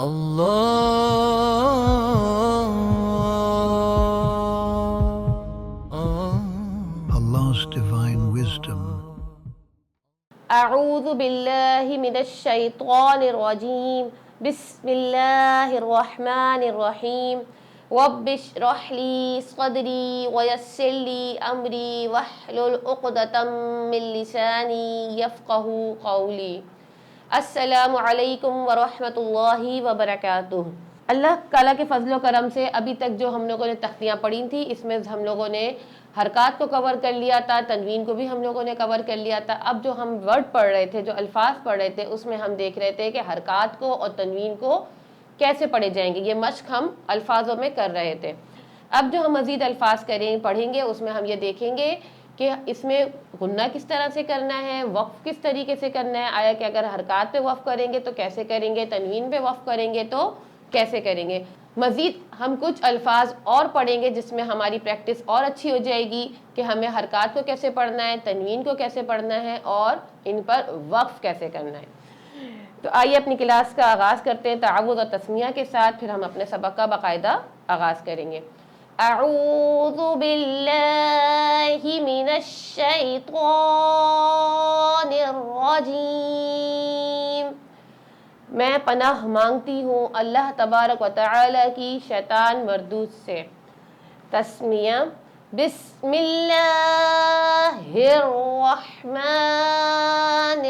Allah's divine wisdom. أعوذ بالله من الشيطان الرجيم بسم الله الرحمن الرحيم رب اشرح لي صدري ويسر لي أمري واحلل عقدة من لساني يفقهوا قولي السلام علیکم ورحمۃ اللہ وبرکاتہ۔ اللہ تعالیٰ کے فضل و کرم سے ابھی تک جو ہم لوگوں نے تختیاں پڑھی تھیں اس میں ہم لوگوں نے حرکات کو کور کر لیا تھا، تنوین کو بھی ہم لوگوں نے کور کر لیا تھا۔ اب جو ہم ورڈ پڑھ رہے تھے، جو الفاظ پڑھ رہے تھے، اس میں ہم دیکھ رہے تھے کہ حرکات کو اور تنوین کو کیسے پڑھے جائیں گے۔ یہ مشق ہم الفاظوں میں کر رہے تھے۔ اب جو ہم مزید الفاظ پڑھیں گے اس میں ہم یہ دیکھیں گے کہ اس میں غنہ کس طرح سے کرنا ہے، وقف کس طریقے سے کرنا ہے، آیا کہ اگر حرکات پہ وقف کریں گے تو کیسے کریں گے، تنوین پہ وقف کریں گے تو کیسے کریں گے۔ مزید ہم کچھ الفاظ اور پڑھیں گے جس میں ہماری پریکٹس اور اچھی ہو جائے گی کہ ہمیں حرکات کو کیسے پڑھنا ہے، تنوین کو کیسے پڑھنا ہے اور ان پر وقف کیسے کرنا ہے۔ تو آئیے اپنی کلاس کا آغاز کرتے ہیں تعوذ اور تسمیہ کے ساتھ، پھر ہم اپنے سبق کا باقاعدہ آغاز کریں گے۔ اعوذ باللہ من الشیطان الرجیم، میں پناہ مانگتی ہوں اللہ تبارک و تعالی کی شیطان مردود سے۔ تسمیہ، بسم اللہ الرحمن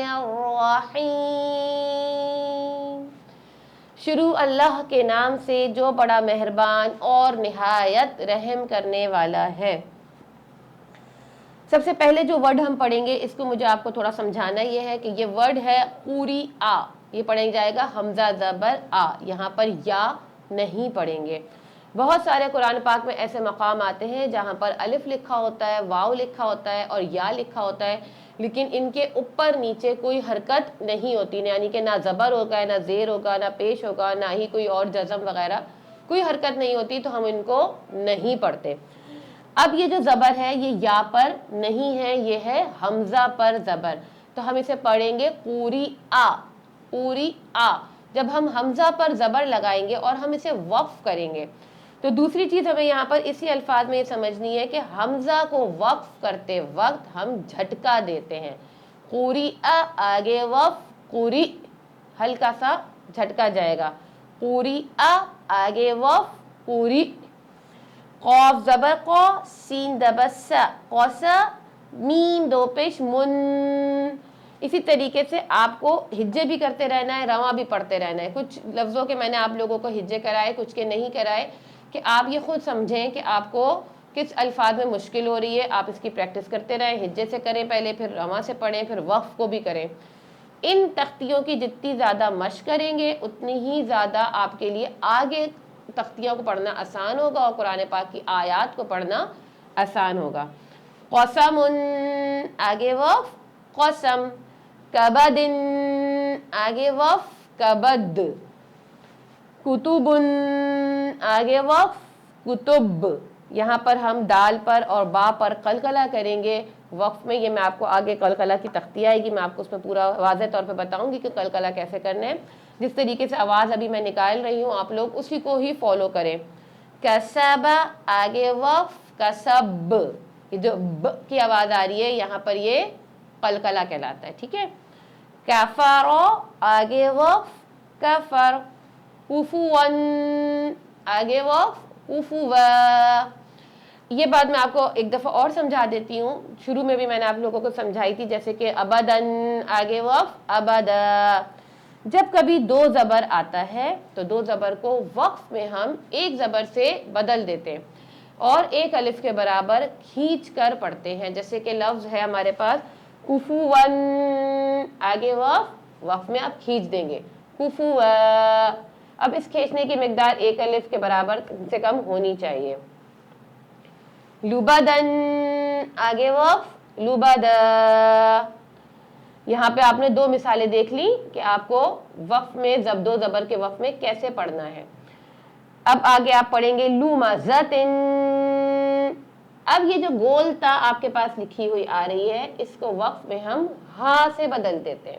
الرحیم، شروع اللہ کے نام سے جو بڑا مہربان اور نہایت رحم کرنے والا ہے۔ سب سے پہلے جو ورڈ ہم پڑھیں گے اس کو مجھے آپ کو تھوڑا سمجھانا یہ ہے کہ یہ ورڈ ہے قوری آ، یہ پڑھیں جائے گا حمزہ زبر آ، یہاں پر یا نہیں پڑھیں گے۔ بہت سارے قرآن پاک میں ایسے مقام آتے ہیں جہاں پر الف لکھا ہوتا ہے، واو لکھا ہوتا ہے اور یا لکھا ہوتا ہے، لیکن ان کے اوپر نیچے کوئی حرکت نہیں ہوتی، یعنی کہ نہ زبر ہوگا، نہ زیر ہوگا، نہ پیش ہوگا، نہ ہی کوئی اور جزم وغیرہ، کوئی حرکت نہیں ہوتی، تو ہم ان کو نہیں پڑھتے۔ اب یہ جو زبر ہے یہ یا پر نہیں ہے، یہ ہے حمزہ پر زبر، تو ہم اسے پڑھیں گے قوری آ، قوری آ۔ جب ہم حمزہ پر زبر لگائیں گے اور ہم اسے وقف کریں گے تو دوسری چیز ہمیں یہاں پر اسی الفاظ میں یہ سمجھنی ہے کہ حمزہ کو وقف کرتے وقت ہم جھٹکا دیتے ہیں۔ قوری آ، آگے وقف، قوری، ہلکا سا جھٹکا جائے گا، قوری آ، آگے وقف، قوری۔ قاف زبر قو، سین زبر سا، قوسا، میم دو پیش من۔ اسی طریقے سے آپ کو ہجے بھی کرتے رہنا ہے، رواں بھی پڑھتے رہنا ہے۔ کچھ لفظوں کے میں نے آپ لوگوں کو ہجے کرائے، کچھ کے نہیں کرائے، کہ آپ یہ خود سمجھیں کہ آپ کو کس الفاظ میں مشکل ہو رہی ہے، آپ اس کی پریکٹس کرتے رہیں، ہجے سے کریں پہلے، پھر رواں سے پڑھیں، پھر وقف کو بھی کریں۔ ان تختیوں کی جتنی زیادہ مشق کریں گے اتنی ہی زیادہ آپ کے لیے آگے تختیوں کو پڑھنا آسان ہوگا اور قرآن پاک کی آیات کو پڑھنا آسان ہوگا۔ قسم، آگے وقف، قسم۔ کبد، آگے وقف، کبد۔ کتب، آگے وقف، کتب۔ یہاں پر ہم دال پر اور با پر قلقلہ کریں گے وقف میں، یہ میں آپ کو آگے قلقلہ کی تختی آئے گی، میں آپ کو اس میں پورا واضح طور پہ بتاؤں گی کہ قلقلہ کیسے کرنا ہے۔ جس طریقے سے آواز ابھی میں نکال رہی ہوں آپ لوگ اسی کو ہی فالو کریں۔ کسب، آگے وقف، کسب۔ یہ جو ب کی آواز آ رہی ہے یہاں پر یہ قلقلہ کہلاتا ہے، ٹھیک ہے۔ کفر، آگے وقف، کفر۔ کفوا، آگے وقف، کفوا۔ یہ بات میں آپ کو ایک دفعہ اور سمجھا دیتی ہوں، شروع میں بھی میں نے آپ لوگوں کو سمجھائی تھی، جیسے کہ ابدن، آگے وقف، ابدا۔ جب کبھی دو زبر آتا ہے تو دو زبر کو وقف میں ہم ایک زبر سے بدل دیتے ہیں اور ایک الف کے برابر کھینچ کر پڑھتے ہیں، جیسے کہ لفظ ہے ہمارے پاس کفوان، آگے وقف، وقف میں آپ کھینچ دیں گے کفوا۔ اب اس کھینچنے کی مقدار ایک الف کے برابر سے کم ہونی چاہیے۔ لبدن، آگے وقف، لبدا۔ یہاں پہ آپ نے دو مثالیں دیکھ لی کہ آپ کو وقف میں دو زبر کے وقف میں کیسے پڑھنا ہے۔ اب آگے آپ پڑھیں گے لومزتن۔ اب یہ جو گول تا آپ کے پاس لکھی ہوئی آ رہی ہے اس کو وقف میں ہم ہاں سے بدل دیتے ہیں۔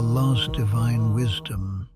Allah's divine wisdom